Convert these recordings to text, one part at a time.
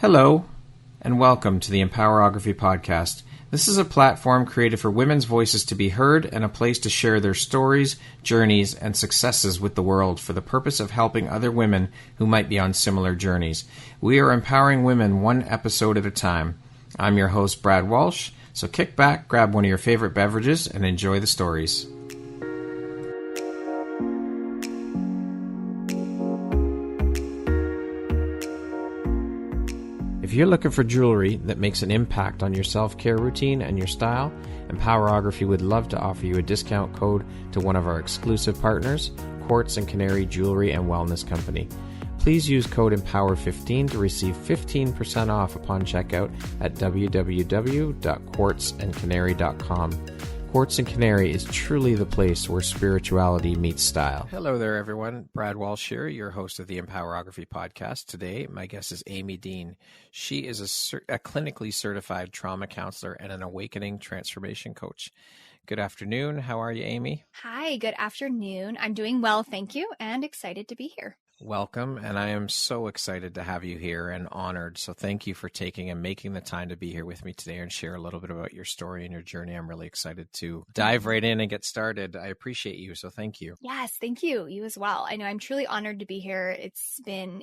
Hello, and welcome to the Empowerography Podcast. This is a platform created for women's voices to be heard and a place to share their stories, journeys, and successes with the world for the purpose of helping other women who might be on similar journeys. We are empowering women one episode at a time. I'm your host, Brad Walsh, so kick back, grab one of your favorite beverages, and enjoy the stories. If you're looking for jewelry that makes an impact on your self-care routine and your style, Empowerography would love to offer you a discount code to one of our exclusive partners, Quartz and Canary Jewelry and Wellness Company. Please use code EMPOWER15 to receive 15% off upon checkout at www.quartzandcanary.com. Quartz and Canary is truly the place where spirituality meets style. Hello there, everyone. Brad Walsh here, your host of the Empowerography Podcast. Today, my guest is Amie Dean. She is a clinically certified trauma counselor and an awakening transformation coach. Good afternoon. How are you, Amie? Hi, good afternoon. I'm doing well, thank you, and excited to be here. Welcome, and I am so excited to have you here and honored. So thank you for taking and making the time to be here with me today and share a little bit about your story and your journey. I'm really excited to dive right in and get started. I appreciate you, so thank you. Yes, thank you. You as well. I know I'm truly honored to be here. It's been,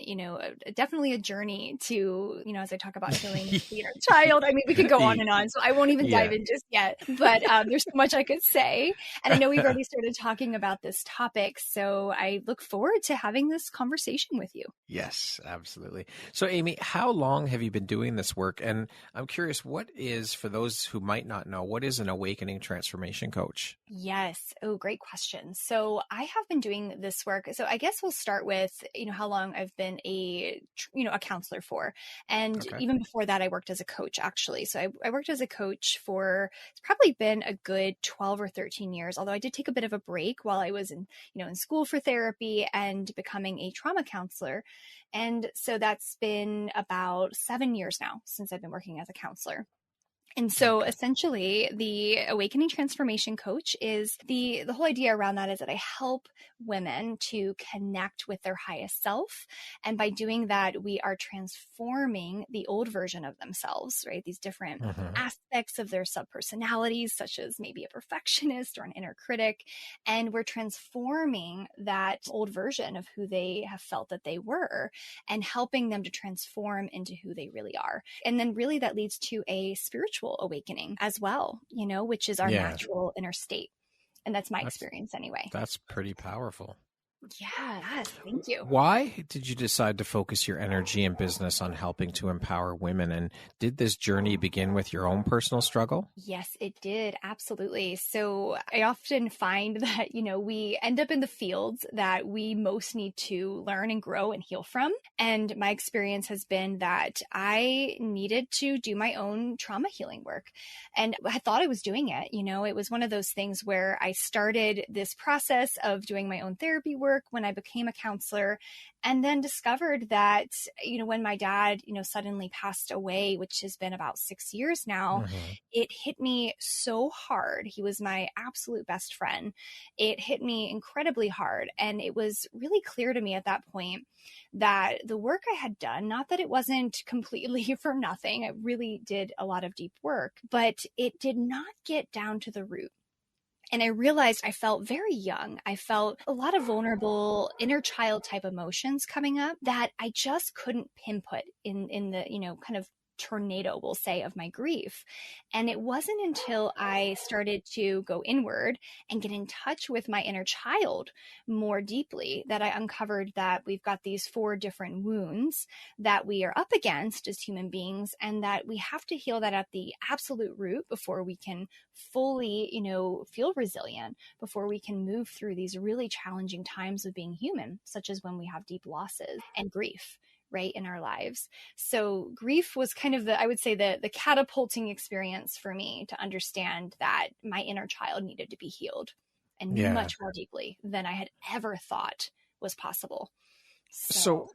definitely a journey to, as I talk about healing the inner child. I mean, we could go on and on, so I won't even dive in just yet, but there's so much I could say. And I know we've already started talking about this topic, so I look forward to having this conversation with you. Yes, absolutely. So Amie, how long have you been doing this work? And I'm curious, what is, for those who might not know, what is an awakening transformation coach? Yes. Oh, great question. So I have been doing this work. So I guess we'll start with, how long I've been a counselor for. And even before that, I worked as a coach, actually. So I worked as a coach for, it's probably been a good 12 or 13 years, although I did take a bit of a break while I was in school for therapy and becoming a trauma counselor. And so that's been about 7 years now since I've been working as a counselor. And so essentially the awakening transformation coach is the whole idea around that is that I help women to connect with their highest self. And by doing that, we are transforming the old version of themselves, right? These different aspects of their subpersonalities, such as maybe a perfectionist or an inner critic. And we're transforming that old version of who they have felt that they were and helping them to transform into who they really are. And then really that leads to a spiritual awakening as well, which is our natural inner state. And that's my experience anyway. That's pretty powerful. Yes, thank you. Why did you decide to focus your energy and business on helping to empower women? And did this journey begin with your own personal struggle? Yes, it did. Absolutely. So I often find that, we end up in the fields that we most need to learn and grow and heal from. And my experience has been that I needed to do my own trauma healing work. And I thought I was doing it. It was one of those things where I started this process of doing my own therapy work when I became a counselor, and then discovered that, when my dad, suddenly passed away, which has been about 6 years now, it hit me so hard. He was my absolute best friend. It hit me incredibly hard. And it was really clear to me at that point that the work I had done, not that it wasn't completely for nothing, I really did a lot of deep work, but it did not get down to the root. And I realized I felt very young. I felt a lot of vulnerable inner child type emotions coming up that I just couldn't pinpoint in the, kind of tornado, we'll say, of my grief. And it wasn't until I started to go inward and get in touch with my inner child more deeply that I uncovered that we've got these 4 different wounds that we are up against as human beings, and that we have to heal that at the absolute root before we can fully, feel resilient, before we can move through these really challenging times of being human, such as when we have deep losses and grief, right, in our lives. So grief was kind of I would say the catapulting experience for me to understand that my inner child needed to be healed, and much more deeply than I had ever thought was possible. So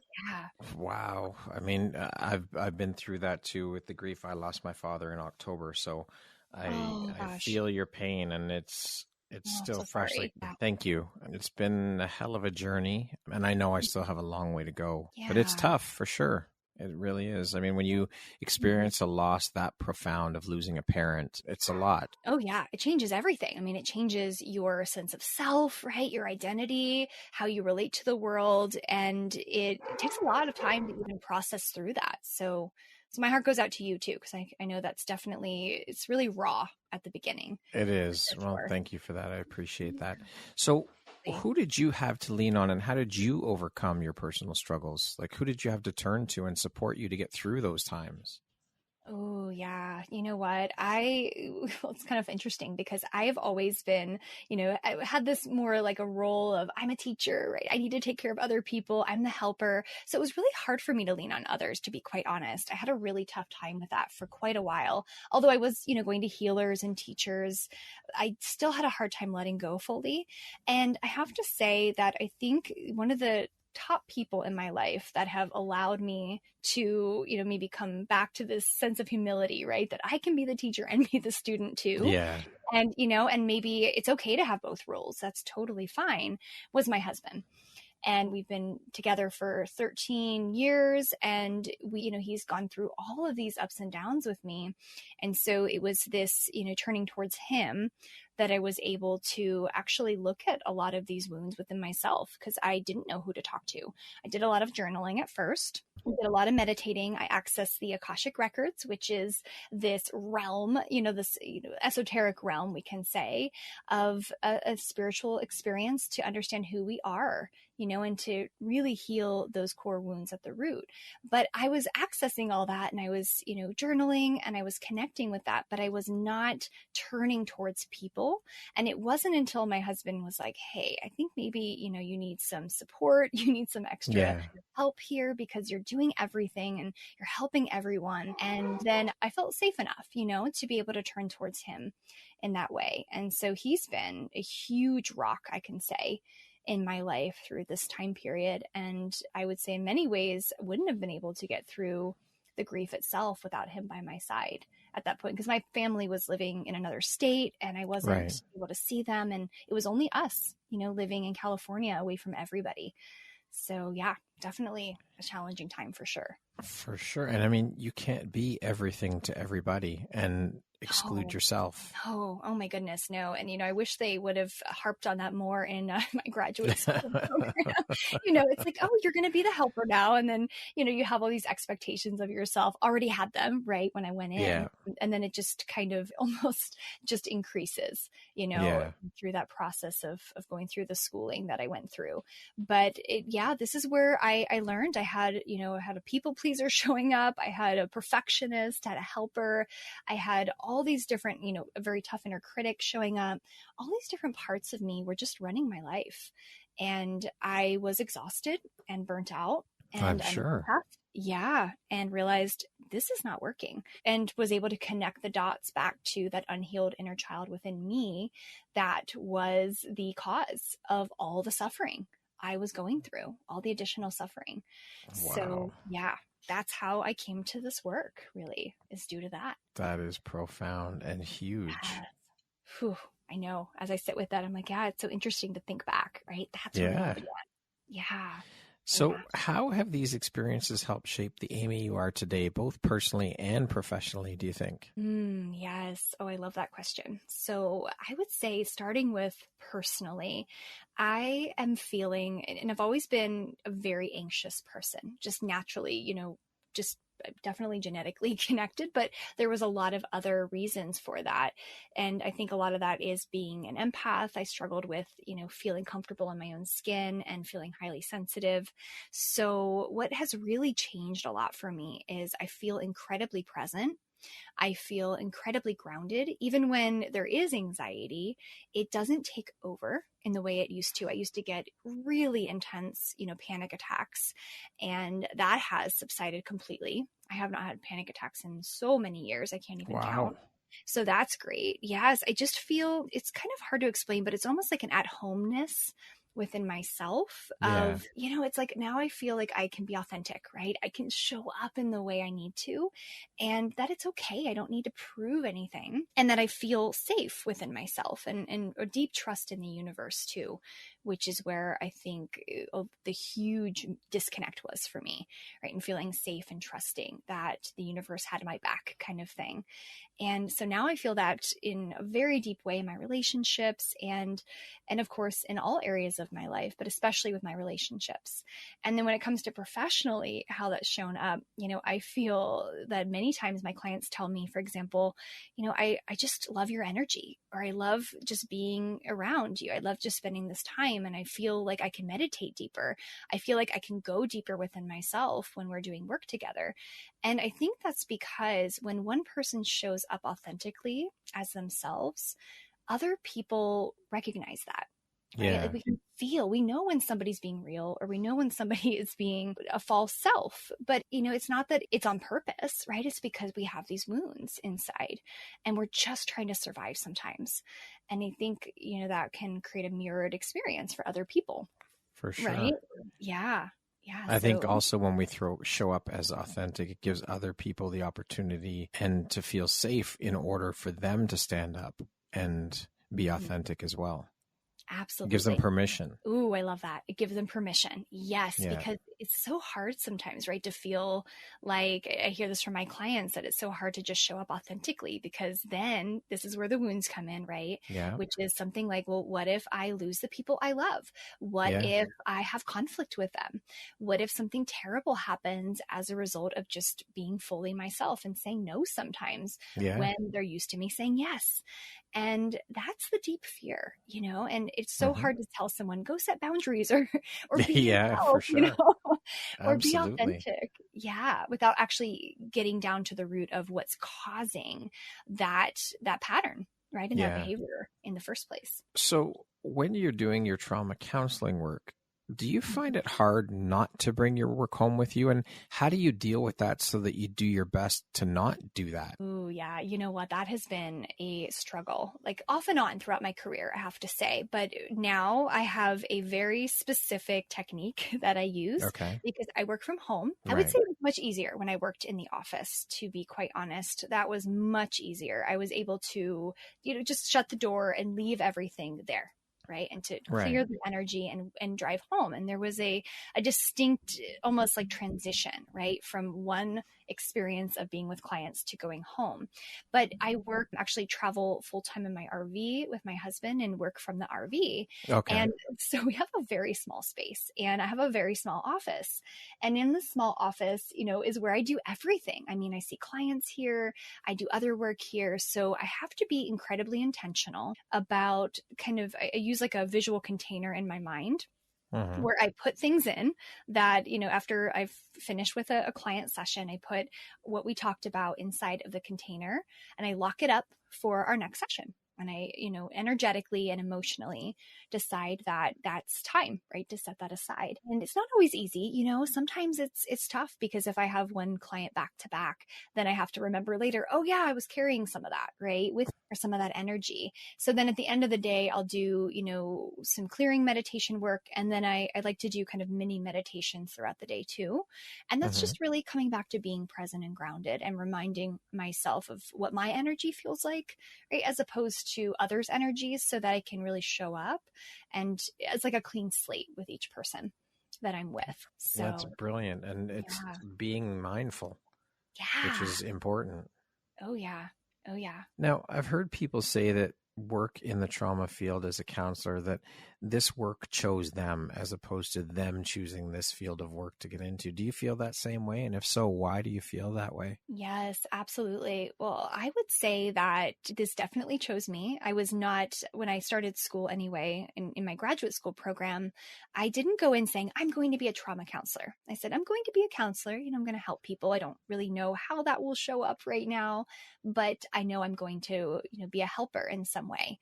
wow. I mean, I've been through that too with the grief. I lost my father in October. So I feel your pain, and it's still so fresh. sorry. Thank you. And it's been a hell of a journey, and I know I still have a long way to go, but it's Yeah. tough for sure. It really is. I mean, when you experience a loss that profound of losing a parent, it's a lot. Oh, yeah. It changes everything. I mean, it changes your sense of self, right? Your identity, how you relate to the world. And it takes a lot of time to even process through that. So my heart goes out to you too, because I know that's definitely, it's really raw at the beginning. It is. Well, thank you for that. I appreciate that. So who did you have to lean on, and how did you overcome your personal struggles? Like, who did you have to turn to and support you to get through those times? Oh, yeah. You know what? Well, it's kind of interesting because I've always been, I had this more like a role of I'm a teacher, right? I need to take care of other people. I'm the helper. So it was really hard for me to lean on others, to be quite honest. I had a really tough time with that for quite a while. Although I was, going to healers and teachers, I still had a hard time letting go fully. And I have to say that I think one of the top people in my life that have allowed me to, maybe come back to this sense of humility, right? That I can be the teacher and be the student too. Yeah. And, and maybe it's okay to have both roles. That's totally fine, was my husband. And we've been together for 13 years, and he's gone through all of these ups and downs with me. And so it was this, turning towards him that I was able to actually look at a lot of these wounds within myself, because I didn't know who to talk to. I did a lot of journaling at first. I did a lot of meditating. I accessed the akashic records, which is this realm, this esoteric realm, we can say, of a spiritual experience to understand who we are, and to really heal those core wounds at the root. But I was accessing all that, and I was, journaling, and I was connecting with that, but I was not turning towards people. And it wasn't until my husband was like, hey, I think maybe, you need some support. You need some extra help here because you're doing everything and you're helping everyone. And then I felt safe enough, to be able to turn towards him in that way. And so he's been a huge rock, I can say, in my life through this time period. And I would say in many ways, I wouldn't have been able to get through the grief itself without him by my side at that point, because my family was living in another state and I wasn't able to see them. And it was only us, living in California away from everybody. So yeah, definitely a challenging time for sure. For sure. And I mean, you can't be everything to everybody and exclude yourself. Oh my goodness, no. And, I wish they would have harped on that more in my graduate school program. It's like, oh, you're going to be the helper now. And then, you have all these expectations of yourself, already had them, right, when I went in. Yeah. And then it just kind of almost just increases, through that process of going through the schooling that I went through. But this is where I learned. I had a people pleaser showing up. I had a perfectionist, had a helper. I had all these different, a very tough inner critic showing up. All these different parts of me were just running my life. And I was exhausted and burnt out. And I'm sure. And realized this is not working, and was able to connect the dots back to that unhealed inner child within me that was the cause of all the suffering I was going through, all the additional suffering. Wow. So that's how I came to this work, really, is due to that. That is profound and huge. Whew, I know. As I sit with that, I'm like, it's so interesting to think back, right? That's really So how have these experiences helped shape the Amie you are today, both personally and professionally, do you think? Yes. Oh, I love that question. So I would say, starting with personally, I am feeling, and I've always been a very anxious person, just naturally, just definitely genetically connected, but there was a lot of other reasons for that. And I think a lot of that is being an empath. I struggled with, feeling comfortable in my own skin and feeling highly sensitive. So what has really changed a lot for me is I feel incredibly present. I feel incredibly grounded. Even when there is anxiety, it doesn't take over in the way it used to. I used to get really intense, panic attacks, and that has subsided completely. I have not had panic attacks in so many years. I can't even count. So that's great. Yes. I just feel it's kind of hard to explain, but it's almost like an at-homeness within myself Yeah. of, it's like now I feel like I can be authentic, right? I can show up in the way I need to, and that it's okay. I don't need to prove anything, and that I feel safe within myself and a deep trust in the universe too, which is where I think the huge disconnect was for me, right? And feeling safe and trusting that the universe had my back kind of thing. And so now I feel that in a very deep way in my relationships and of course in all areas of my life, but especially with my relationships. And then when it comes to professionally, how that's shown up, I feel that many times my clients tell me, for example, I just love your energy, or I love just being around you. I love just spending this time, and I feel like I can meditate deeper. I feel like I can go deeper within myself when we're doing work together. And I think that's because when one person shows up authentically as themselves, other people recognize that. Right? Yeah. Like we know when somebody's being real, or we know when somebody is being a false self, but it's not that it's on purpose, right? It's because we have these wounds inside and we're just trying to survive sometimes. And I think, that can create a mirrored experience for other people. For sure. Right? Yeah. Yeah. I think also when we show up as authentic, it gives other people the opportunity and to feel safe in order for them to stand up and be authentic as well. Absolutely. It gives them permission. Ooh, I love that. It gives them permission. Yes, Yeah. because it's so hard sometimes, right? To feel like, I hear this from my clients, that it's so hard to just show up authentically, because then this is where the wounds come in, right? Yeah. Which is something like, well, what if I lose the people I love? What if I have conflict with them? What if something terrible happens as a result of just being fully myself and saying no sometimes when they're used to me saying yes? And that's the deep fear, and it's so hard to tell someone, go set boundaries or be yourself, for sure. or be authentic. Yeah. Without actually getting down to the root of what's causing that pattern, right? And that behavior in the first place. So when you're doing your trauma counseling work, do you find it hard not to bring your work home with you? And how do you deal with that so that you do your best to not do that? Ooh, yeah. You know what? That has been a struggle, like off and on throughout my career, I have to say. But now I have a very specific technique that I use because I work from home. I would say it was much easier when I worked in the office, to be quite honest. That was much easier. I was able to, just shut the door and leave everything there. Right. And to clear the energy and drive home. And there was a distinct, almost like transition, right, from one experience of being with clients to going home. But I actually travel full time in my RV with my husband and work from the RV. Okay. And so we have a very small space, and I have a very small office. And in the small office, is where I do everything. I mean, I see clients here, I do other work here. So I have to be incredibly intentional about I use like a visual container in my mind where I put things in that, after I've finished with a client session, I put what we talked about inside of the container and I lock it up for our next session. And I, energetically and emotionally decide that that's time, right, to set that aside. And it's not always easy, sometimes it's tough, because if I have one client back to back, then I have to remember later, oh yeah, I was carrying some of that, right, with or some of that energy. So then at the end of the day, I'll do, some clearing meditation work. And then I like to do kind of mini meditations throughout the day too. And that's just really coming back to being present and grounded and reminding myself of what my energy feels like, right, as opposed to others' energies, so that I can really show up and it's like a clean slate with each person that I'm with. So that's brilliant. And it's being mindful, which is important. Oh yeah. Oh yeah. Now, I've heard people say that work in the trauma field as a counselor, that this work chose them as opposed to them choosing this field of work to get into. Do you feel that same way? And if so, why do you feel that way? Yes, absolutely. Well, I would say that this definitely chose me. I was not, when I started school anyway, in my graduate school program, I didn't go in saying, I'm going to be a trauma counselor. I said, I'm going to be a counselor. I'm going to help people. I don't really know how that will show up right now, but I know I'm going to, be a helper in some way.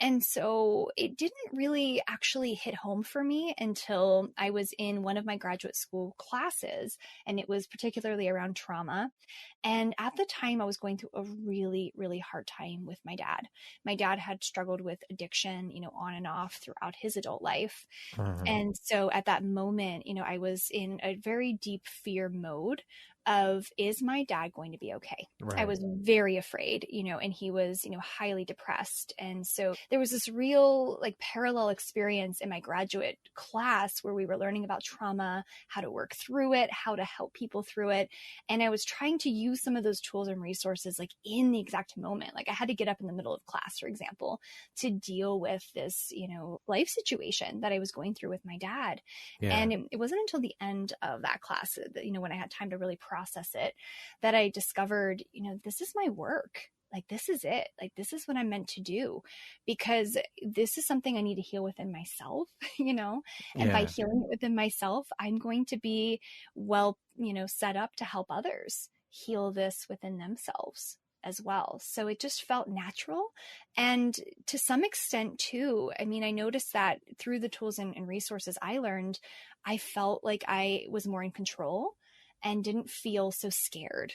And so it didn't really actually hit home for me until I was in one of my graduate school classes, and it was particularly around trauma. And at the time, I was going through a really, really hard time with my dad. My dad had struggled with addiction, on and off throughout his adult life. And so at that moment, I was in a very deep fear mode of, is my dad going to be okay? Right. I was very afraid, and he was, highly depressed. And so there was this real like parallel experience in my graduate class where we were learning about trauma, how to work through it, how to help people through it. And I was trying to use some of those tools and resources like in the exact moment. Like I had to get up in the middle of class, for example, to deal with this, life situation that I was going through with my dad. Yeah. And it wasn't until the end of that class that, when I had time to really process it, that I discovered, this is my work. Like, this is it. Like, this is what I'm meant to do, because this is something I need to heal within myself, and by healing it within myself, I'm going to be well, set up to help others heal this within themselves as well. So it just felt natural. And to some extent too, I mean, I noticed that through the tools and resources I learned, I felt like I was more in control and didn't feel so scared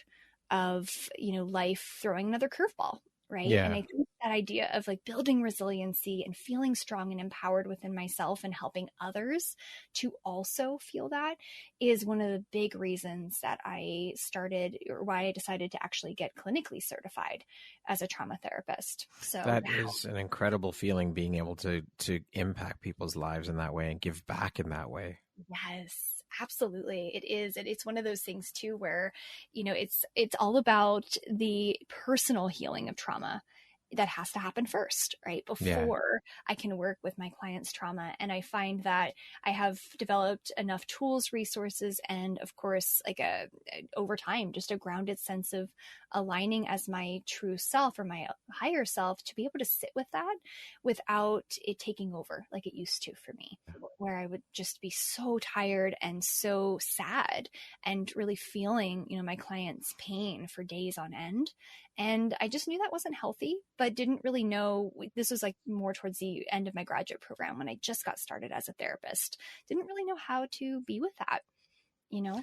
of, life throwing another curveball. Right. Yeah. And I think that idea of like building resiliency and feeling strong and empowered within myself and helping others to also feel that is one of the big reasons that I started, or why I decided to actually get clinically certified as a trauma therapist. So that is an incredible feeling, being able to impact people's lives in that way and give back in that way. Yes. Absolutely. It is. It's one of those things too, where, it's all about the personal healing of trauma that has to happen first, right? Before I can work with my client's trauma. And I find that I have developed enough tools, resources, and of course, like over time, just a grounded sense of aligning as my true self or my higher self to be able to sit with that without it taking over like it used to for me, where I would just be so tired and so sad and really feeling, my client's pain for days on end. And I just knew that wasn't healthy, but didn't really know. This was like more towards the end of my graduate program when I just got started as a therapist. Didn't really know how to be with that,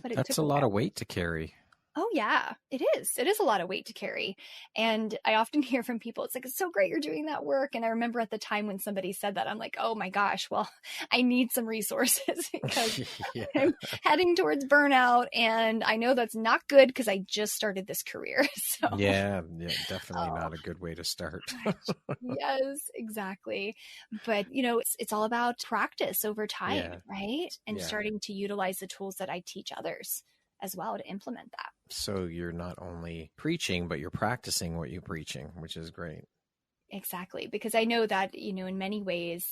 but that's a lot of weight to carry. Oh yeah, it is. It is a lot of weight to carry. And I often hear from people, it's like, it's so great you're doing that work. And I remember at the time when somebody said that, I'm like, oh my gosh, well, I need some resources because I'm heading towards burnout. And I know that's not good because I just started this career. So yeah, definitely not a good way to start. Yes, exactly. But, it's all about practice over time, right? And starting to utilize the tools that I teach others as well to implement that. So you're not only preaching, but you're practicing what you're preaching, which is great. Exactly. Because I know that, in many ways,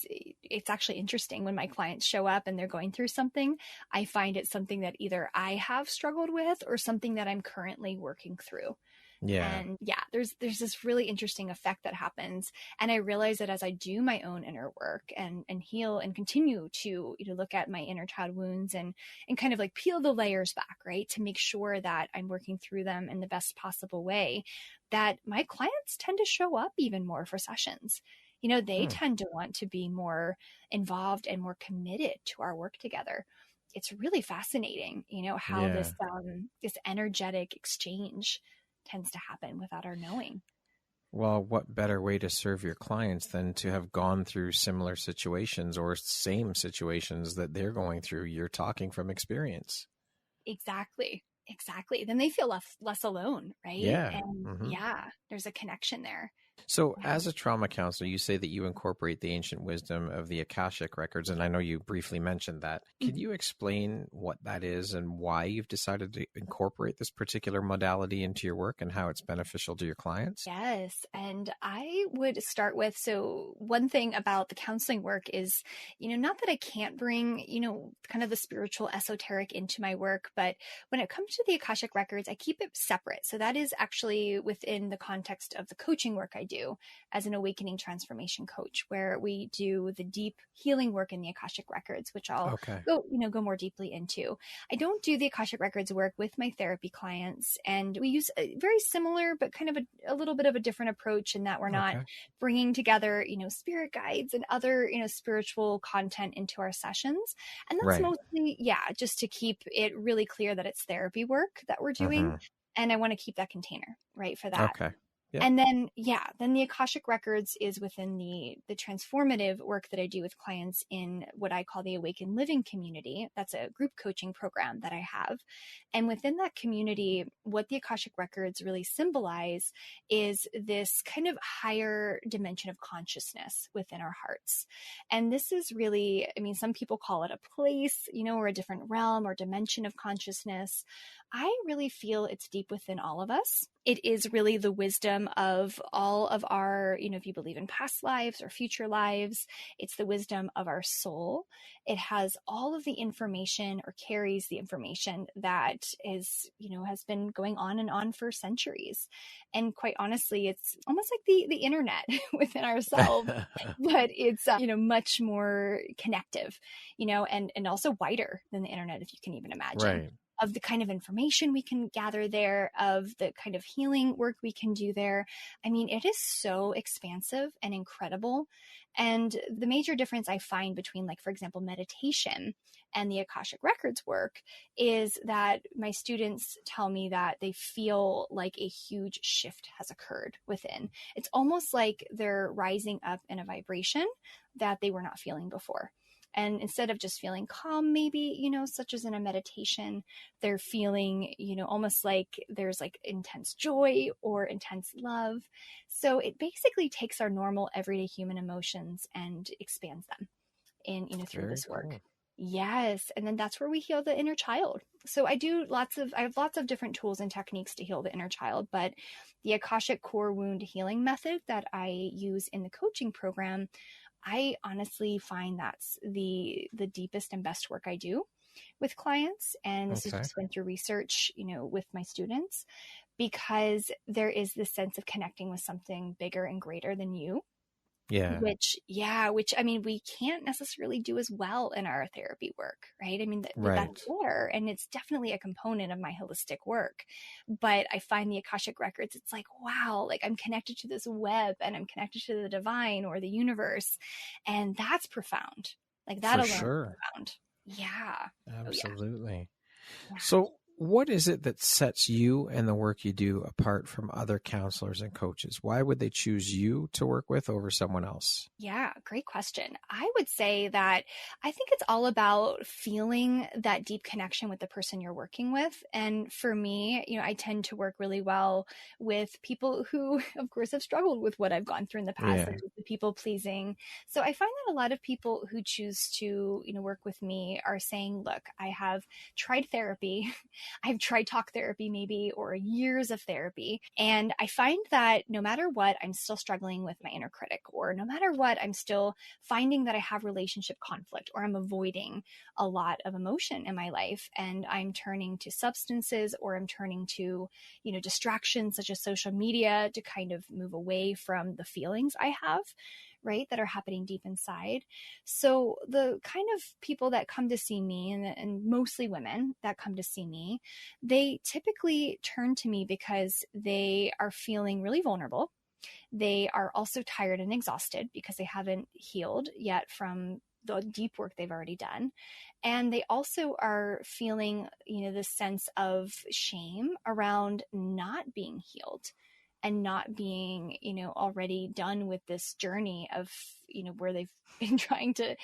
it's actually interesting when my clients show up and they're going through something. I find it something that either I have struggled with or something that I'm currently working through. Yeah. And there's this really interesting effect that happens. And I realize that as I do my own inner work and heal and continue to, look at my inner child wounds and kind of like peel the layers back, right, to make sure that I'm working through them in the best possible way, that my clients tend to show up even more for sessions. They tend to want to be more involved and more committed to our work together. It's really fascinating, how this energetic exchange tends to happen without our knowing. Well, what better way to serve your clients than to have gone through similar situations or same situations that they're going through? You're talking from experience. Exactly. Then they feel less alone, right? Yeah. And there's a connection there. So as a trauma counselor, you say that you incorporate the ancient wisdom of the akashic records, and I know you briefly mentioned that. Can you explain what that is and why you've decided to incorporate this particular modality into your work and how it's beneficial to your clients? Yes. And I would start with, so one thing about the counseling work is, not that I can't bring, kind of the spiritual esoteric into my work, but when it comes to the akashic records, I keep it separate. So that is actually within the context of the coaching work I do as an awakening transformation coach, where we do the deep healing work in the Akashic records, which I'll go more deeply into. I don't do the Akashic records work with my therapy clients, and we use a very similar, but kind of a little bit of a different approach in that we're not bringing together, spirit guides and other, spiritual content into our sessions. And that's mostly, just to keep it really clear that it's therapy work that we're doing. And I want to keep that container, right, for that. Okay. Yep. And then the Akashic Records is within the transformative work that I do with clients in what I call the Awakened Living community. That's a group coaching program that I have. And within that community, what the Akashic Records really symbolize is this kind of higher dimension of consciousness within our hearts. And this is really, some people call it a place, or a different realm or dimension of consciousness. I really feel it's deep within all of us. It is really the wisdom of all of our, if you believe in past lives or future lives, it's the wisdom of our soul. It has all of the information, or carries the information that is, has been going on and on for centuries. And quite honestly, it's almost like the internet within ourselves, but it's, much more connective, and also wider than the internet, if you can even imagine. Right. Of the kind of information we can gather there, of the kind of healing work we can do there. It is so expansive and incredible. And the major difference I find between, like, for example, meditation and the Akashic Records work is that my students tell me that they feel like a huge shift has occurred within. It's almost like they're rising up in a vibration that they were not feeling before. And instead of just feeling calm, maybe, such as in a meditation, they're feeling, almost like there's like intense joy or intense love. So it basically takes our normal everyday human emotions and expands them through this work. Cool. Yes. And then that's where we heal the inner child. So I have lots of different tools and techniques to heal the inner child, but the Akashic core wound healing method that I use in the coaching program, I honestly find that's the deepest and best work I do with clients. And this has just been through research, with my students, because there is this sense of connecting with something bigger and greater than you. Yeah. Which we can't necessarily do as well in our therapy work, right? That's there, and it's definitely a component of my holistic work. But I find the Akashic Records, it's like, wow, like I'm connected to this web, and I'm connected to the divine or the universe. And that's profound. Like that alone is profound. Yeah. Absolutely. Yeah. So what is it that sets you and the work you do apart from other counselors and coaches? Why would they choose you to work with over someone else? Yeah, great question. I would say that I think it's all about feeling that deep connection with the person you're working with. And for me, I tend to work really well with people who, of course, have struggled with what I've gone through in the past, such as the people pleasing. So I find that a lot of people who choose to, work with me are saying, look, I have tried therapy. I've tried talk therapy maybe, or years of therapy. And I find that no matter what, I'm still struggling with my inner critic, or no matter what, I'm still finding that I have relationship conflict, or I'm avoiding a lot of emotion in my life. And I'm turning to substances, or I'm turning to, distractions such as social media to kind of move away from the feelings I have, right, that are happening deep inside. So the kind of people that come to see me, and mostly women that come to see me, they typically turn to me because they are feeling really vulnerable. They are also tired and exhausted because they haven't healed yet from the deep work they've already done. And they also are feeling, this sense of shame around not being healed and not being, already done with this journey of, where they've been trying to,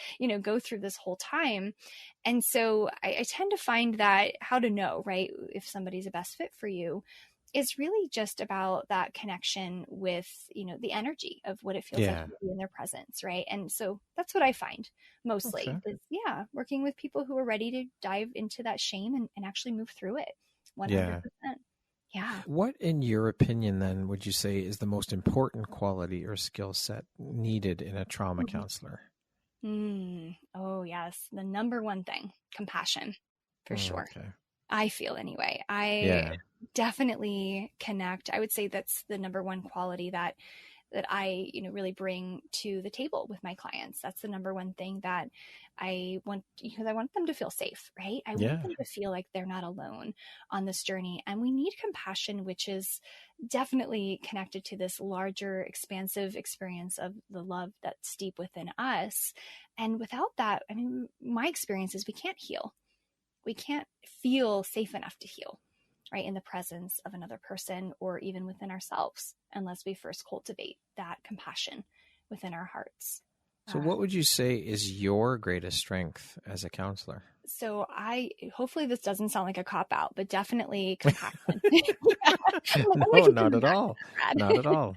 go through this whole time. And so I tend to find that how to know, right, if somebody's a best fit for you is really just about that connection with, the energy of what it feels like to be in their presence, right? And so that's what I find mostly is, working with people who are ready to dive into that shame and actually move through it 100%. Yeah. What, in your opinion, then, would you say is the most important quality or skill set needed in a trauma counselor? Oh, yes. The number one thing, compassion, for sure. Okay. I feel anyway. I definitely connect. I would say that's the number one quality that that I, really bring to the table with my clients. That's the number one thing that I want, because I want them to feel safe, right? I want them to feel like they're not alone on this journey. And we need compassion, which is definitely connected to this larger, expansive experience of the love that's deep within us. And without that, I mean, my experience is we can't heal. We can't feel safe enough to heal, right, in the presence of another person or even within ourselves, unless we first cultivate that compassion within our hearts. So what would you say is your greatest strength as a counselor? So hopefully this doesn't sound like a cop-out, but definitely compassion. No, not at all. Not at all.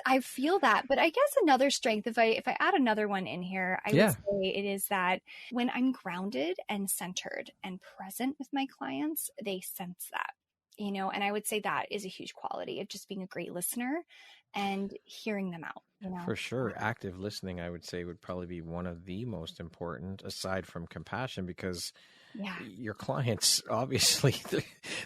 I feel that. But I guess another strength, if I add another one in here, I would say it is that when I'm grounded and centered and present with my clients, they sense that, and I would say that is a huge quality of just being a great listener and hearing them out. For sure. Active listening, I would say, would probably be one of the most important, aside from compassion, because your clients, obviously,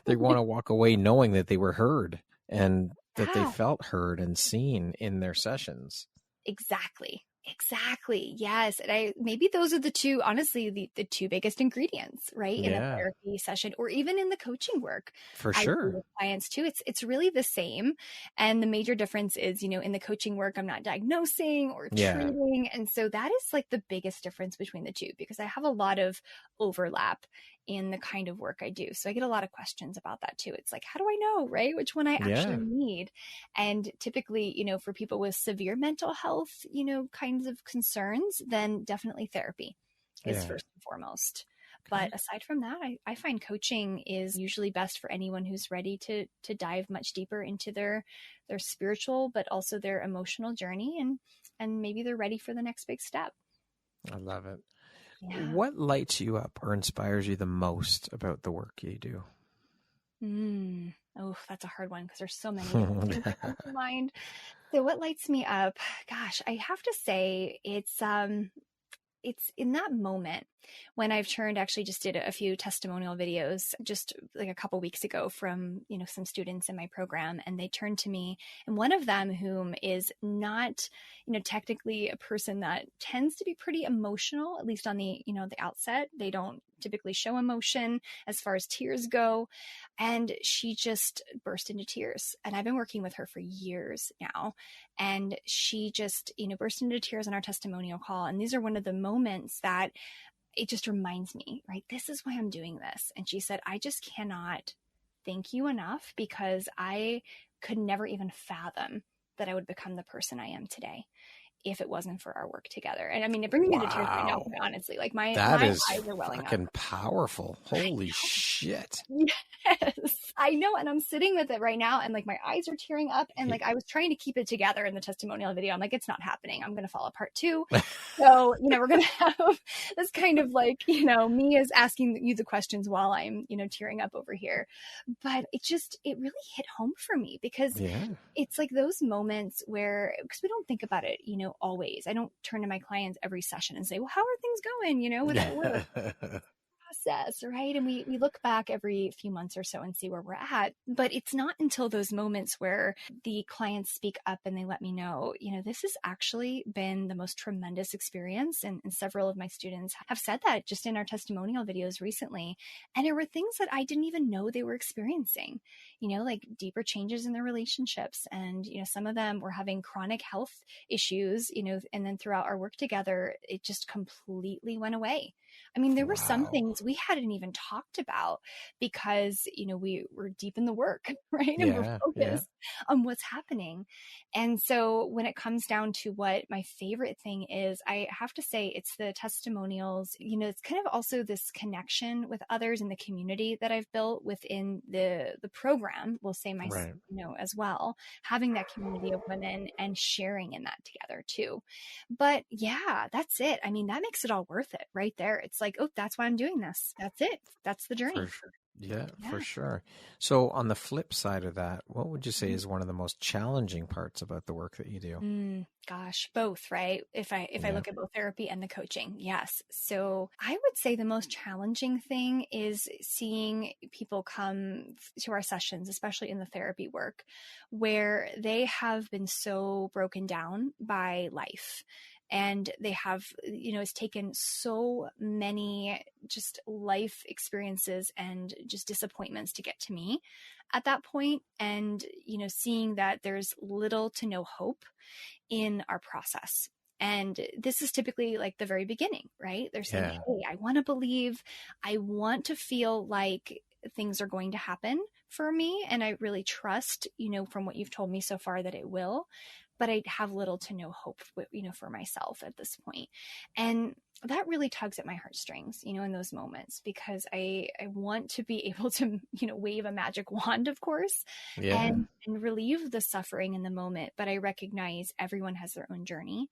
they want to walk away knowing that they were heard and that they felt heard and seen in their sessions. Exactly. Yes. And maybe those are the two, honestly, the two biggest ingredients, right? In a therapy session or even in the coaching work. For sure. With clients too. It's really the same. And the major difference is, in the coaching work, I'm not diagnosing or treating. And so that is like the biggest difference between the two, because I have a lot of overlap in the kind of work I do. So I get a lot of questions about that too. It's like, how do I know, right? Which one I actually need? And typically, for people with severe mental health, kinds of concerns, then definitely therapy is first and foremost. But aside from that, I find coaching is usually best for anyone who's ready to dive much deeper into their spiritual, but also their emotional journey. And maybe they're ready for the next big step. I love it. Yeah. What lights you up or inspires you the most about the work you do? Oh, that's a hard one because there's so many things that come to mind. So what lights me up? Gosh, I have to say it's in that moment when I've actually just did a few testimonial videos just like a couple weeks ago from, some students in my program, and they turned to me, and one of them, whom is not, technically a person that tends to be pretty emotional, at least on the, the outset, they don't typically show emotion as far as tears go. And she just burst into tears. And I've been working with her for years now. And she just, burst into tears on our testimonial call. And these are one of the moments that it just reminds me, right? This is why I'm doing this. And she said, I just cannot thank you enough, because I could never even fathom that I would become the person I am today if it wasn't for our work together. And I mean, it brings me to tears right now, honestly. Like my eyes are welling up. Fucking powerful. Holy shit. Yes, I know. And I'm sitting with it right now, and like my eyes are tearing up, and like I was trying to keep it together in the testimonial video. I'm like, it's not happening. I'm going to fall apart too. So, we're going to have this kind of like, me is asking you the questions while I'm, tearing up over here. But it really hit home for me, because it's like those moments where, because we don't think about it, always. I don't turn to my clients every session and say, well, how are things going, with our work? Process, right? And we look back every few months or so and see where we're at. But it's not until those moments where the clients speak up and they let me know, this has actually been the most tremendous experience. And several of my students have said that just in our testimonial videos recently. And there were things that I didn't even know they were experiencing, like deeper changes in their relationships. And, some of them were having chronic health issues, and then throughout our work together, it just completely went away. I mean, there were some things we hadn't even talked about because, we were deep in the work, right? And we're focused on what's happening. And so when it comes down to what my favorite thing is, I have to say it's the testimonials. It's kind of also this connection with others in the community that I've built within the program, we'll say as well, having that community of women and sharing in that together too. But yeah, that's it. I mean, that makes it all worth it right there. It's like, oh, that's why I'm doing this. That's it. That's the journey. Yeah, Yeah. for sure. So on the flip side of that, what would you say is one of the most challenging parts about the work that you do? Gosh, both, right? If I Yeah. look at both therapy and the coaching, yes. So I would say the most challenging thing is seeing people come to our sessions, especially in the therapy work, where they have been so broken down by life. And they have, it's taken so many just life experiences and just disappointments to get to me at that point. And, seeing that there's little to no hope in our process. And this is typically like the very beginning, right? They're saying, Yeah. hey, I want to believe, I want to feel like things are going to happen for me. And I really trust, from what you've told me so far that it will, but I have little to no hope, for myself at this point. And that really tugs at my heartstrings, in those moments, because I want to be able to, wave a magic wand, of course, Yeah. and relieve the suffering in the moment. But I recognize everyone has their own journey.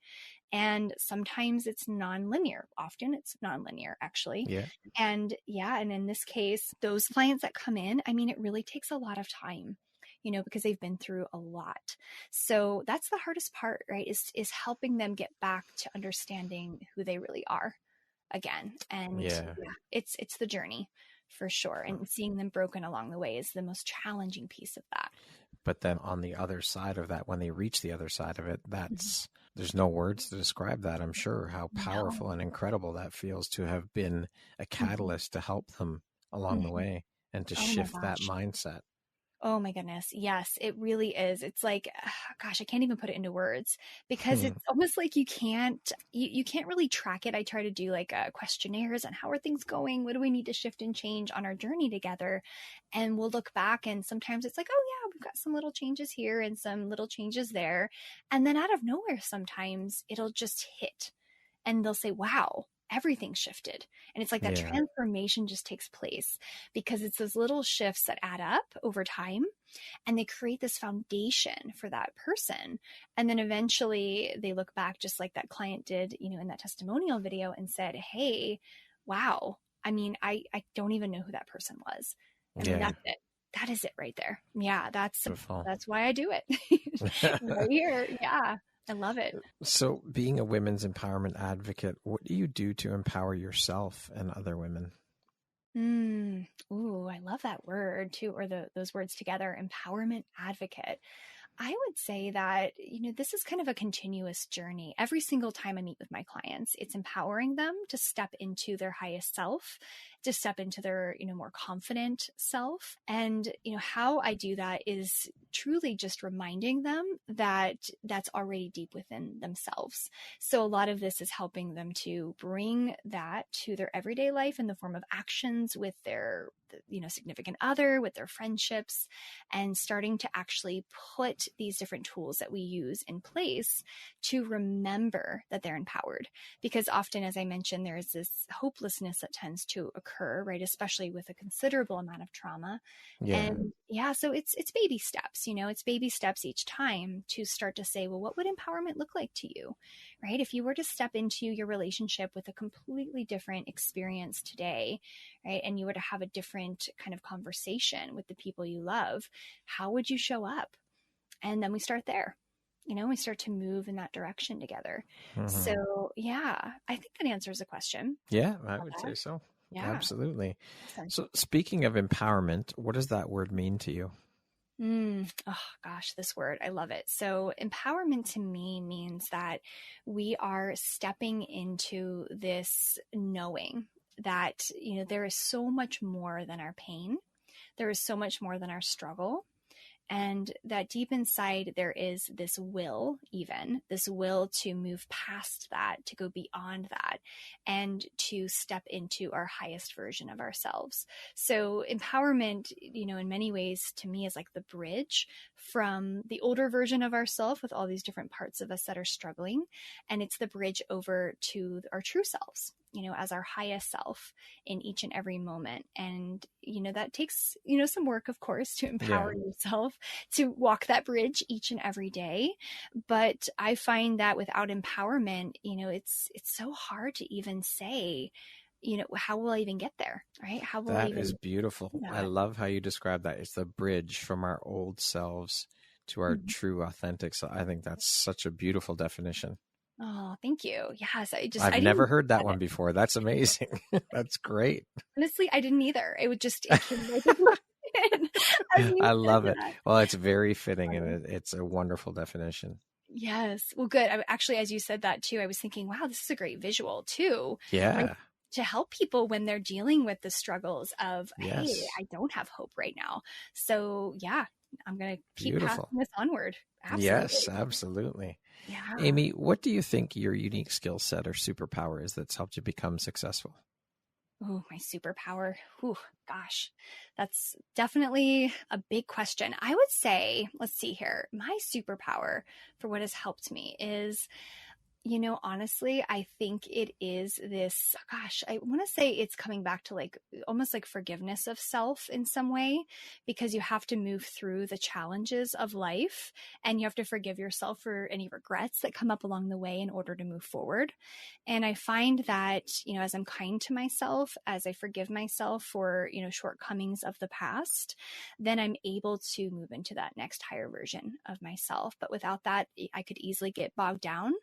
And sometimes it's non-linear. Often it's non-linear, actually. Yeah. And and in this case, those clients that come in, I mean, it really takes a lot of time, because they've been through a lot. So that's the hardest part, right? Is helping them get back to understanding who they really are again. And Yeah. it's the journey for sure. And seeing them broken along the way is the most challenging piece of that. But then on the other side of that, when they reach the other side of it, there's no words to describe that. I'm sure how powerful and incredible that feels to have been a catalyst to help them along the way and to shift that mindset. Oh my goodness. Yes, it really is. It's like, gosh, I can't even put it into words because it's almost like you can't really track it. I try to do like questionnaires on how are things going? What do we need to shift and change on our journey together? And we'll look back and sometimes it's like, oh yeah, we've got some little changes here and some little changes there. And then out of nowhere, sometimes it'll just hit and they'll say, wow, everything shifted. And it's like that transformation just takes place because it's those little shifts that add up over time and they create this foundation for that person. And then eventually they look back just like that client did, in that testimonial video and said, hey, wow. I mean, I don't even know who that person was. I mean, that's it. That is it right there. Yeah. That's why I do it right here. Yeah. I love it. So being a women's empowerment advocate, what do you do to empower yourself and other women? Ooh, I love that word too, or those words together, empowerment advocate. I would say that, this is kind of a continuous journey. Every single time I meet with my clients, it's empowering them to step into their highest self, to step into their, more confident self. And, how I do that is truly just reminding them that that's already deep within themselves. So a lot of this is helping them to bring that to their everyday life in the form of actions with their significant other, with their friendships, and starting to actually put these different tools that we use in place to remember that they're empowered. Because often, as I mentioned, there is this hopelessness that tends to occur, right? Especially with a considerable amount of trauma. And so it's baby steps, it's baby steps each time to start to say, well, what would empowerment look like to you, right? If you were to step into your relationship with a completely different experience today, right? And you were to have a different kind of conversation with the people you love, how would you show up? And then we start there, we start to move in that direction together. So I think that answers the question. Yeah, I would say so. Yeah, absolutely. Awesome. So speaking of empowerment, what does that word mean to you? Oh gosh, this word, I love it. So empowerment to me means that we are stepping into this knowing that, there is so much more than our pain. There is so much more than our struggle. And that deep inside, there is this will to move past that, to go beyond that, and to step into our highest version of ourselves. So empowerment, in many ways to me is like the bridge from the older version of ourself with all these different parts of us that are struggling. And it's the bridge over to our true selves, as our highest self in each and every moment. And, that takes, some work, of course, to empower yourself to walk that bridge each and every day. But I find that without empowerment, it's so hard to even say, how will I even get there? Right? How will I That even is beautiful. do that? I love how you describe that. It's the bridge from our old selves to our Mhm. true authentic. So I think that's such a beautiful definition. Oh, thank you. Yes. I've I never didn't heard that get one it. before. That's amazing. That's great. Honestly, I didn't either. It came right to me as you I said love it. that. Well, it's very fitting and it's a wonderful definition. Yes. Well, good. Actually, as you said that too, I was thinking, wow, this is a great visual too, right? Yeah. To help people when they're dealing with the struggles of, hey, Yes. I don't have hope right now. So yeah, I'm going to keep Beautiful. passing this onward. Yes, Absolutely. absolutely. Yeah. Amie, what do you think your unique skill set or superpower is that's helped you become successful? Oh, my superpower. Ooh, gosh, that's definitely a big question. I would say, let's see here. My superpower for what has helped me is, honestly, I think it is this, gosh, I want to say it's coming back to like almost like forgiveness of self in some way, because you have to move through the challenges of life and you have to forgive yourself for any regrets that come up along the way in order to move forward. And I find that, as I'm kind to myself, as I forgive myself for, shortcomings of the past, then I'm able to move into that next higher version of myself. But without that, I could easily get bogged down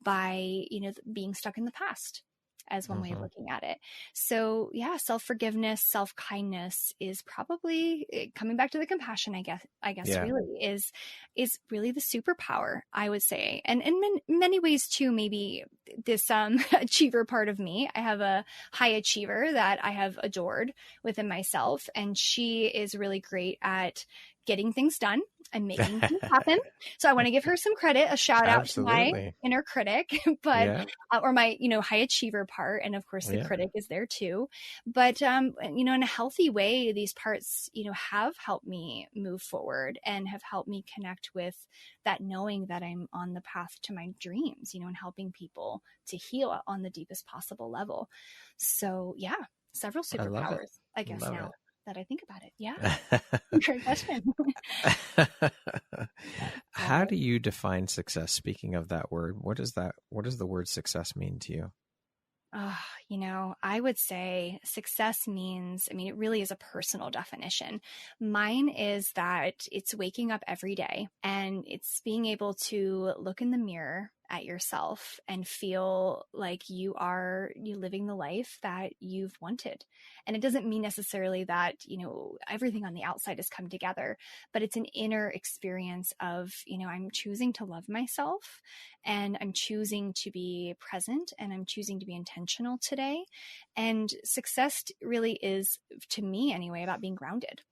by, being stuck in the past as one way of looking at it. So yeah, self-forgiveness, self-kindness is probably coming back to the compassion, I guess Yeah. really is really the superpower, I would say. And in many ways too, maybe this achiever part of me. I have a high achiever that I have adored within myself, and she is really great at getting things done and making things happen. So I want to give her some credit, a shout out to my Absolutely. inner critic, but Yeah. or my high achiever part, and of course the Yeah. critic is there too. But in a healthy way, these parts have helped me move forward and have helped me connect with that knowing that I'm on the path to my dreams, and helping people to heal on the deepest possible level. So yeah, several I love it. superpowers, I guess, Love now that I think about it. Yeah. Great question. it. How do you define success? Speaking of that word, what does the word success mean to you? I would say success means, it really is a personal definition. Mine is that it's waking up every day and it's being able to look in the mirror at yourself and feel like you living the life that you've wanted. And it doesn't mean necessarily that, everything on the outside has come together, but it's an inner experience of, I'm choosing to love myself and I'm choosing to be present and I'm choosing to be intentional today. And success really is, to me anyway, about being grounded.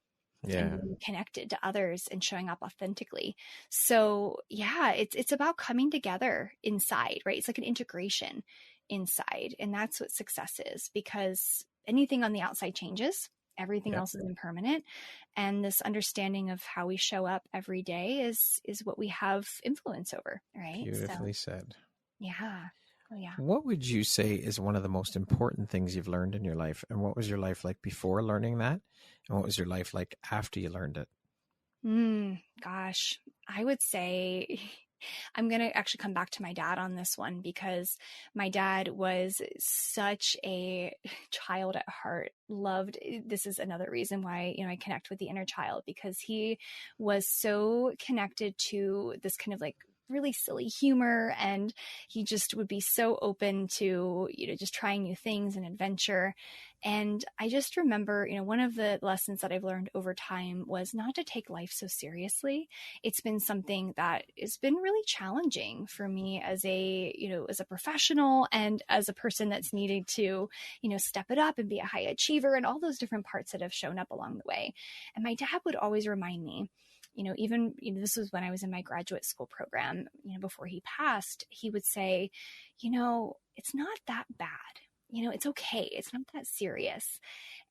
Yeah. And being connected to others and showing up authentically. So yeah, it's about coming together inside, right? It's like an integration inside. And that's what success is, because anything on the outside changes. Everything Yep. else is impermanent. And this understanding of how we show up every day is what we have influence over, right? Beautifully So, said. yeah. Oh, yeah. What would you say is one of the most important things you've learned in your life? And what was your life like before learning that? And what was your life like after you learned it? Gosh, I would say I'm going to actually come back to my dad on this one, because my dad was such a child at heart. This is another reason why, I connect with the inner child, because he was so connected to this kind of like really silly humor, and he just would be so open to, just trying new things and adventure. And I just remember, one of the lessons that I've learned over time was not to take life so seriously. It's been something that has been really challenging for me as a professional and as a person that's needed to, step it up and be a high achiever and all those different parts that have shown up along the way. And my dad would always remind me, even, this was when I was in my graduate school program, before he passed, he would say, it's not that bad. It's okay. It's not that serious.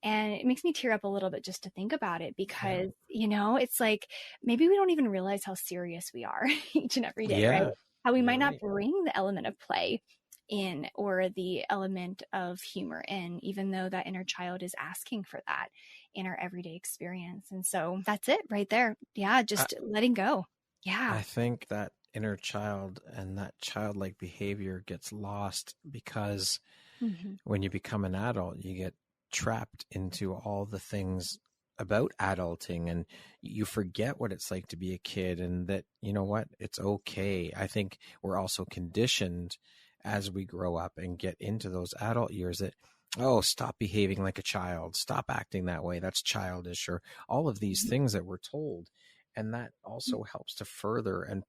And it makes me tear up a little bit just to think about it, because, it's like, maybe we don't even realize how serious we are each and every day, right? How we might not bring the element of play in, or the element of humor in, even though that inner child is asking for that in our everyday experience. And so that's it right there. Yeah. Just letting go. Yeah. I think that inner child and that childlike behavior gets lost because Mhm. When you become an adult, you get trapped into all the things about adulting, and you forget what it's like to be a kid, and that, you know what, it's okay. I think we're also conditioned as we grow up and get into those adult years that, oh, stop behaving like a child, stop acting that way, that's childish, or all of these things that we're told. And that also helps to further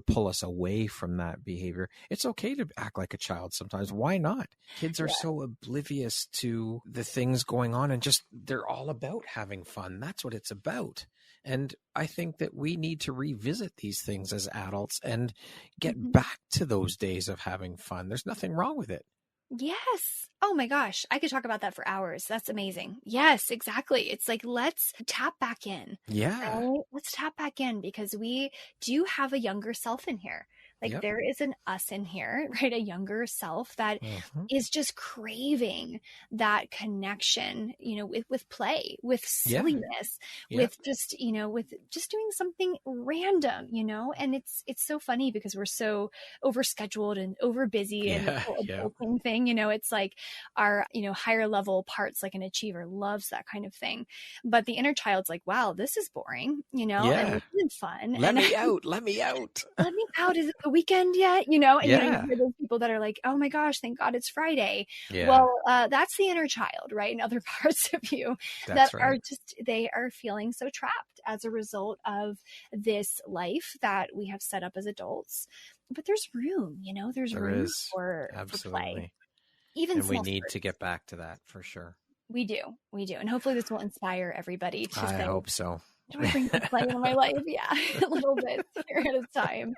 pull us away from that behavior. It's okay to act like a child sometimes. Why not? Kids are so oblivious to the things going on, and just, they're all about having fun. That's what it's about. And I think that we need to revisit these things as adults and get back to those days of having fun. There's nothing wrong with it. Yes. Oh my gosh. I could talk about that for hours. That's amazing. Yes, exactly. It's like, let's tap back in. Yeah. Right? Let's tap back in, because we do have a younger self in here. Like there is an us in here, right? A younger self that is just craving that connection, with play, with silliness, with just, with just doing something random, and it's so funny because we're so overscheduled and over busy and the whole adulting thing, it's like our, higher level parts, like an achiever, loves that kind of thing. But the inner child's like, wow, this is boring, and this isn't fun. Let me out. Let me out. Is it the weekend yet? And you hear those people that are like, oh my gosh, thank God it's Friday. Well, that's the inner child, right? And other parts of you are just, they are feeling so trapped as a result of this life that we have set up as adults. But there's room, there's room for play. And we need to get back to that for sure. We do. And hopefully this will inspire everybody to say, I hope so. Do I bring some play into my life? Yeah, a little bit here at a time.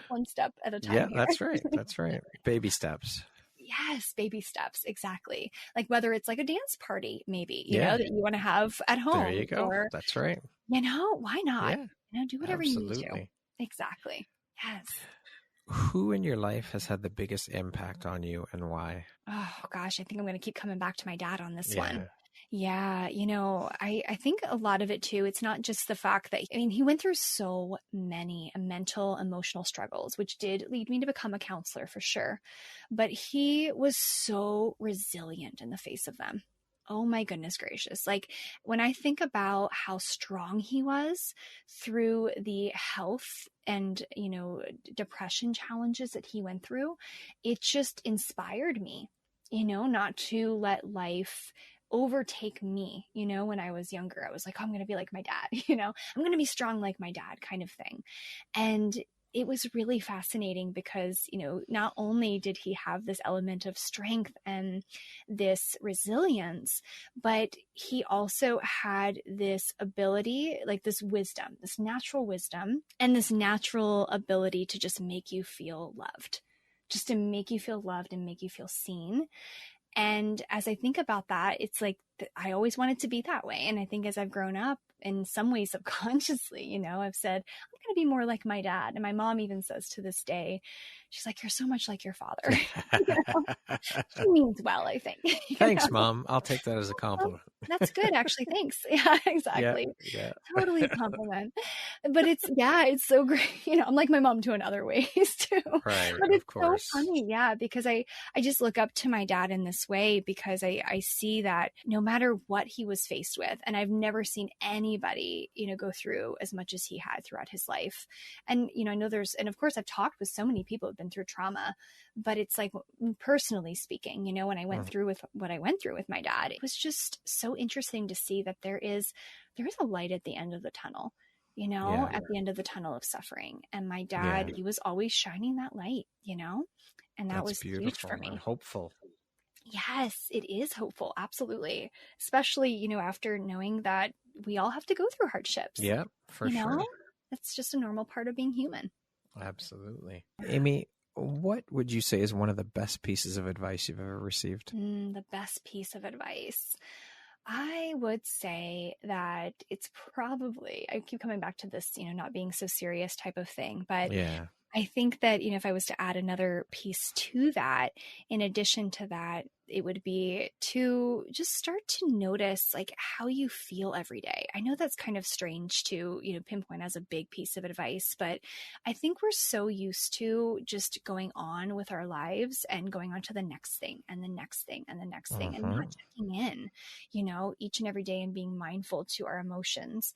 One step at a time. Yeah, that's right. That's right. Baby steps. Yes, baby steps. Exactly. Like whether it's like a dance party, maybe, you know, that you want to have at home. There you go. Or, that's right. Why not? Yeah, do whatever you need to. Exactly. Yes. Who in your life has had the biggest impact on you and why? Oh gosh, I think I'm going to keep coming back to my dad on this one. Yeah, I think a lot of it too, it's not just the fact that, he went through so many mental, emotional struggles, which did lead me to become a counselor for sure. But he was so resilient in the face of them. Oh my goodness gracious. Like when I think about how strong he was through the health and, depression challenges that he went through, it just inspired me, not to let life overtake me. When I was younger, I was like, oh, I'm going to be like my dad, I'm going to be strong like my dad kind of thing. And it was really fascinating because, not only did he have this element of strength and this resilience, but he also had this ability, like this wisdom, this natural wisdom, and this natural ability to just make you feel loved, just to make you feel loved and make you feel seen. And as I think about that, it's like I always wanted to be that way. And I think as I've grown up, in some ways subconsciously, I've said, I'm going to be more like my dad. And my mom even says to this day, she's like, you're so much like your father. She means well, I think. Thanks, Mom. I'll take that as a compliment. That's good, actually. Thanks. Yeah, exactly. Yeah. Totally a compliment. But it's so great. I'm like my mom too in other ways too. Right. But it's of course. so funny. Yeah. Because I just look up to my dad in this way because I see that no matter what he was faced with, and I've never seen anybody, go through as much as he had throughout his life. And, I know and of course I've talked with so many people who've been through trauma, but it's like personally speaking, when I went through with what I went through with my dad, it was just so interesting to see that there is a light at the end of the tunnel, at the end of the tunnel of suffering. And my dad, he was always shining that light, and that was huge for me. And hopeful. Yes, it is hopeful. Absolutely. Especially, after knowing that we all have to go through hardships. Yeah, for sure. That's just a normal part of being human. Absolutely. Amie, what would you say is one of the best pieces of advice you've ever received? The best piece of advice. I would say that it's probably, I keep coming back to this, not being so serious type of thing, but I think that, if I was to add another piece to that, in addition to that, it would be to just start to notice like how you feel every day. I know that's kind of strange to, pinpoint as a big piece of advice, but I think we're so used to just going on with our lives and going on to the next thing and the next thing and the next thing, and not checking in, each and every day, and being mindful to our emotions.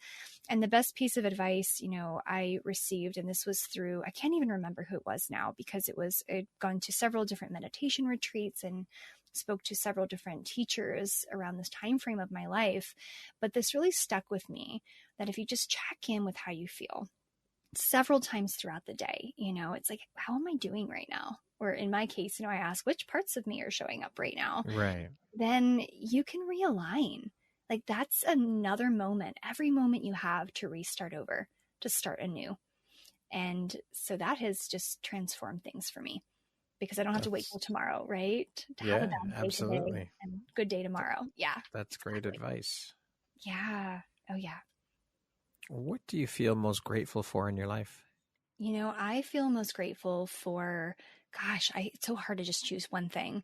And the best piece of advice, I received, and this was through, I can't even remember who it was now, because I'd gone to several different meditation retreats and spoke to several different teachers around this time frame of my life. But this really stuck with me, that if you just check in with how you feel several times throughout the day, it's like, how am I doing right now? Or in my case, I ask, which parts of me are showing up right now? Right. Then you can realign. Like, that's another moment, every moment you have to restart over, to start anew. And so that has just transformed things for me, because I don't have to wait till tomorrow, right? To have a bad day today and good day tomorrow. Yeah. That's great advice. Yeah. Oh, yeah. What do you feel most grateful for in your life? I feel most grateful for, it's so hard to just choose one thing.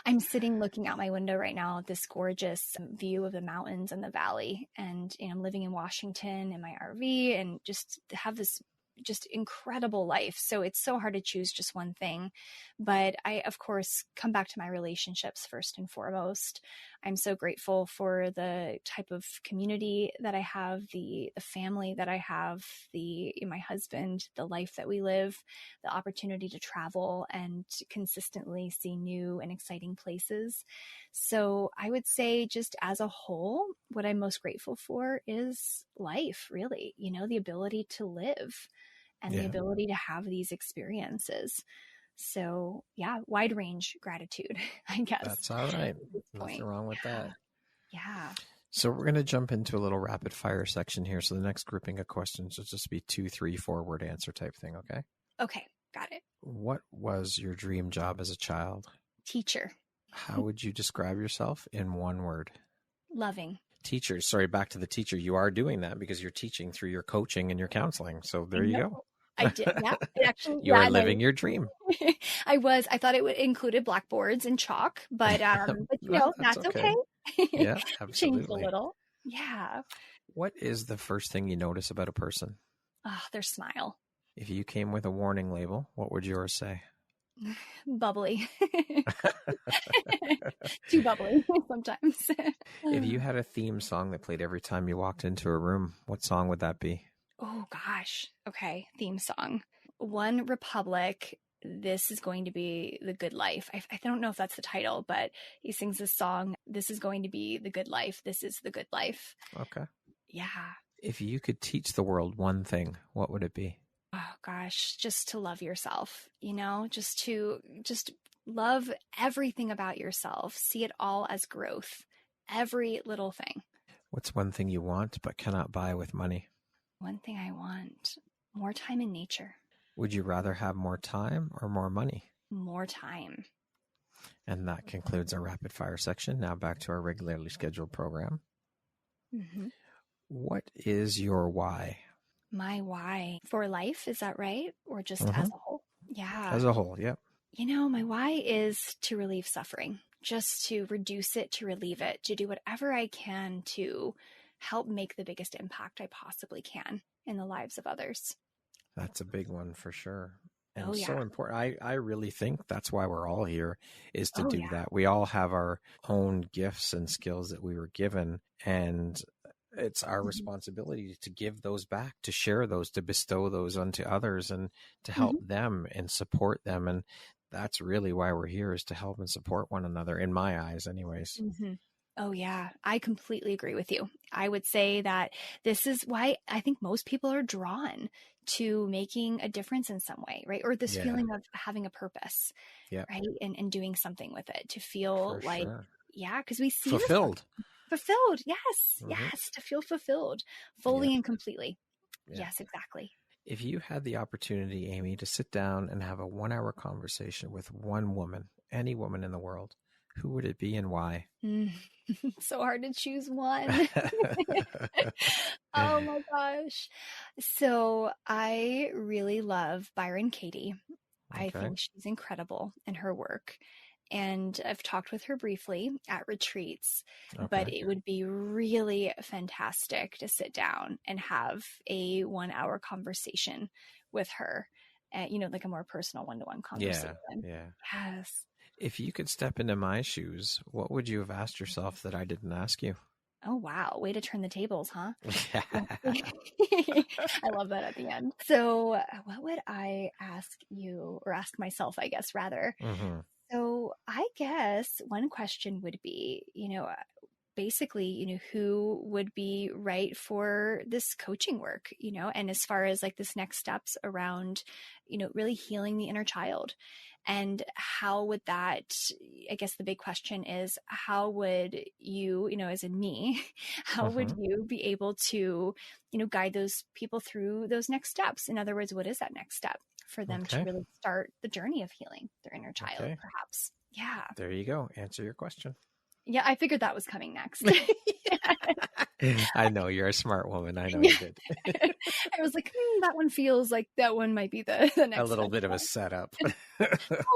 I'm sitting looking out my window right now at this gorgeous view of the mountains and the valley. And I'm living in Washington in my RV, and just have this just incredible life. So it's so hard to choose just one thing. But I, of course, come back to my relationships first and foremost. I'm so grateful for the type of community that I have, the family that I have, my husband, the life that we live, the opportunity to travel and to consistently see new and exciting places. So I would say, just as a whole, what I'm most grateful for is life, really, the ability to live and the ability to have these experiences. So yeah, wide range gratitude, I guess. That's all right. Nothing wrong with that. Yeah. So we're going to jump into a little rapid fire section here. So the next grouping of questions will just be 2, 3, 4 word answer type thing. Okay. Okay. Got it. What was your dream job as a child? Teacher. How would you describe yourself in one word? Loving. Teacher. Sorry, back to the teacher. You are doing that because you're teaching through your coaching and your counseling. So there you go. I did. Yeah. Actually, you are living your dream. I thought it would included blackboards and chalk, but that's okay. Yeah, absolutely. Changed a little. Yeah. What is the first thing you notice about a person? Oh, their smile. If you came with a warning label, what would yours say? Bubbly. Too bubbly sometimes. If you had a theme song that played every time you walked into a room, what song would that be? Oh gosh. Okay. Theme song. One Republic. This is going to be the good life. I don't know if that's the title, but he sings this song. This is going to be the good life. This is the good life. Okay. Yeah. If you could teach the world one thing, what would it be? Oh gosh, just to love yourself, just love everything about yourself. See it all as growth. Every little thing. What's one thing you want but cannot buy with money? One thing I want, more time in nature. Would you rather have more time or more money? More time. And that concludes our rapid fire section. Now back to our regularly scheduled program. Mm-hmm. What is your why? My why for life, is that right? Or just as a whole? Yeah. As a whole, yep. My why is to relieve suffering, just to reduce it, to relieve it, to do whatever I can to help make the biggest impact I possibly can in the lives of others. That's a big one for sure. And so important. I really think that's why we're all here, is to do that. We all have our own gifts and skills that we were given, and it's our responsibility to give those back, to share those, to bestow those onto others, and to help them and support them. And that's really why we're here, is to help and support one another, in my eyes anyways. Mm-hmm. Oh, yeah. I completely agree with you. I would say that this is why I think most people are drawn to making a difference in some way, right? Or this feeling of having a purpose, right? And doing something with it, to feel because we see fulfilled. Fulfilled. Yes. Yes. To feel fulfilled fully and completely. Yeah. Yes, exactly. If you had the opportunity, Amie, to sit down and have a 1-hour conversation with one woman, any woman in the world, who would it be and why? So hard to choose one. Oh my gosh. So I really love Byron Katie. I think she's incredible in her work. And I've talked with her briefly at retreats, but Okay. it would be really fantastic to sit down and have a 1 hour conversation with her, like a more personal one-to-one conversation. Yeah. Yes. If you could step into my shoes, what would you have asked yourself that I didn't ask you? Oh, wow. Way to turn the tables, huh? Yeah. I love that at the end. So what would I ask you, or ask myself, I guess, rather? Mm-hmm. So I guess one question would be, basically, who would be right for this coaching work, and as far as like this next steps around, really healing the inner child. And how would that, I guess the big question is, how would you, as in me, how would you be able to, guide those people through those next steps? In other words, what is that next step for them to really start the journey of healing their inner child, perhaps? Yeah. There you go. Answer your question. Yeah, I figured that was coming next. I know you're a smart woman. I know you did. I was like, that one feels like that one might be the next. A little bit of a setup.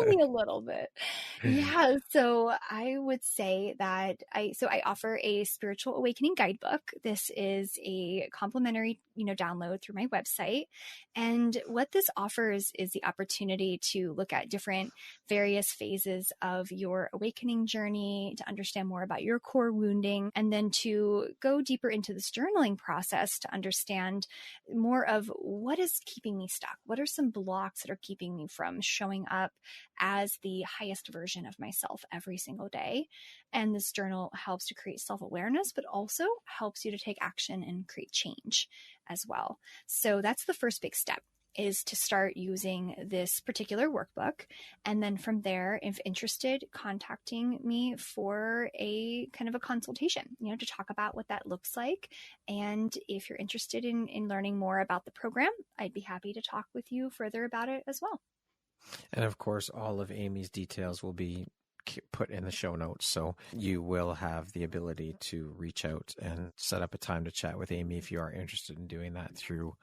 Only a little bit. Yeah. So I would say that I offer a spiritual awakening guidebook. This is a complimentary, download through my website. And what this offers is the opportunity to look at different various phases of your awakening journey, to understand more about your core wounding, and then to go deeper into this journaling process to understand more of what is keeping me stuck. What are some blocks that are keeping me from showing up as the highest version of myself every single day? And this journal helps to create self-awareness, but also helps you to take action and create change as well. So that's the first big step, is to start using this particular workbook. And then from there, if interested, contacting me for a kind of a consultation, to talk about what that looks like. And if you're interested in learning more about the program, I'd be happy to talk with you further about it as well. And of course, all of Amie's details will be put in the show notes. So you will have the ability to reach out and set up a time to chat with Amie if you are interested in doing that through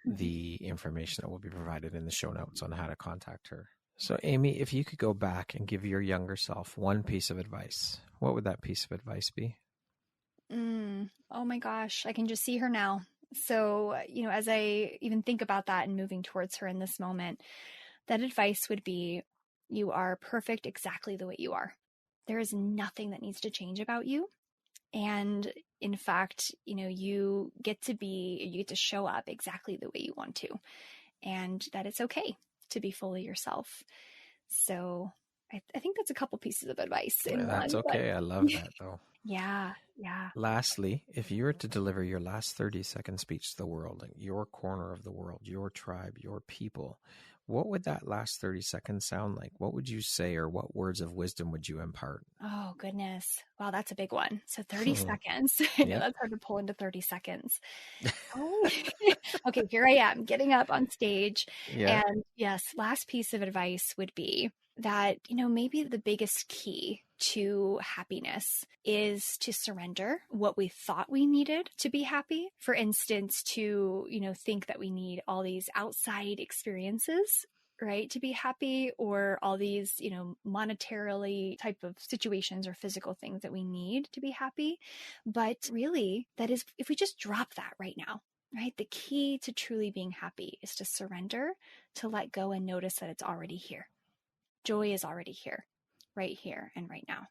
the information that will be provided in the show notes on how to contact her. So Amie, if you could go back and give your younger self one piece of advice, what would that piece of advice be? Oh my gosh, I can just see her now. So, as I even think about that and moving towards her in this moment, that advice would be, you are perfect exactly the way you are. There is nothing that needs to change about you. And in fact, you get to show up exactly the way you want to, and that it's okay to be fully yourself. So I think that's a couple pieces of advice in one. That's okay. I love that though. Yeah. Lastly, if you were to deliver your last 30-second speech to the world, like your corner of the world, your tribe, your people, what would that last 30 seconds sound like? What would you say, or what words of wisdom would you impart? Oh, goodness. Wow, that's a big one. So 30 seconds. I know that's hard to pull into 30 seconds. Okay, here I am getting up on stage. Yeah. And yes, last piece of advice would be that, maybe the biggest key to happiness is to surrender what we thought we needed to be happy. For instance, to, think that we need all these outside experiences, right, to be happy, or all these, monetarily type of situations or physical things that we need to be happy. But really, that is, if we just drop that right now, right, the key to truly being happy is to surrender, to let go and notice that it's already here. Joy is already here and right now.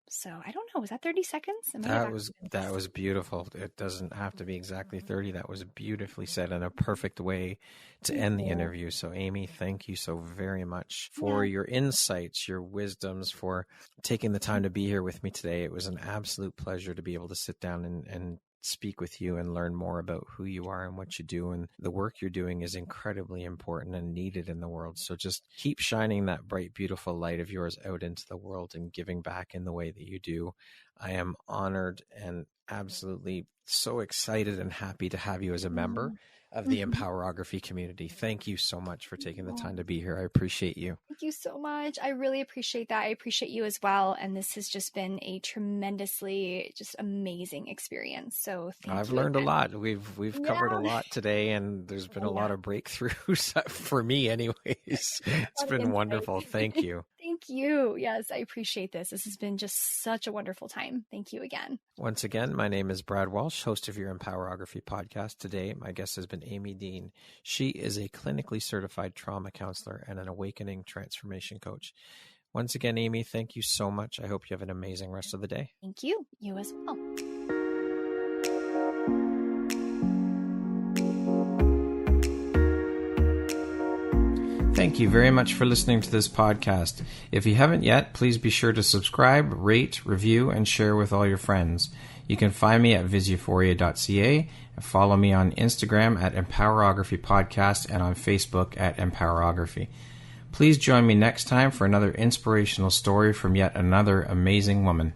So I don't know. Was that 30 seconds? That was beautiful. It doesn't have to be exactly 30. That was beautifully said, and a perfect way to end the interview. So Amie, thank you so very much for your insights, your wisdoms, for taking the time to be here with me today. It was an absolute pleasure to be able to sit down and speak with you and learn more about who you are and what you do. And the work you're doing is incredibly important and needed in the world. So just keep shining that bright, beautiful light of yours out into the world and giving back in the way that you do. I am honored and absolutely so excited and happy to have you as a member of the Empowerography community. Thank you so much for taking the time to be here. I appreciate you. Thank you so much. I really appreciate that. I appreciate you as well. And this has just been a tremendously just amazing experience. So I've learned a lot. We've covered a lot today, and there's been a lot of breakthroughs for me anyways. It's been wonderful. Thank you. Thank Thank you. Yes, I appreciate this. This has been just such a wonderful time. Thank you again. Once again, my name is Brad Walsh, host of your Empowerography Podcast. Today, my guest has been Amie Dean. She is a clinically certified trauma counselor and an awakening transformation coach. Once again, Amie, thank you so much. I hope you have an amazing rest of the day. Thank you. You as well. Thank you very much for listening to this podcast. If you haven't yet, please be sure to subscribe, rate, review, and share with all your friends. You can find me at viseuphoria.ca and follow me on Instagram at Empowerography Podcast and on Facebook at Empowerography. Please join me next time for another inspirational story from yet another amazing woman.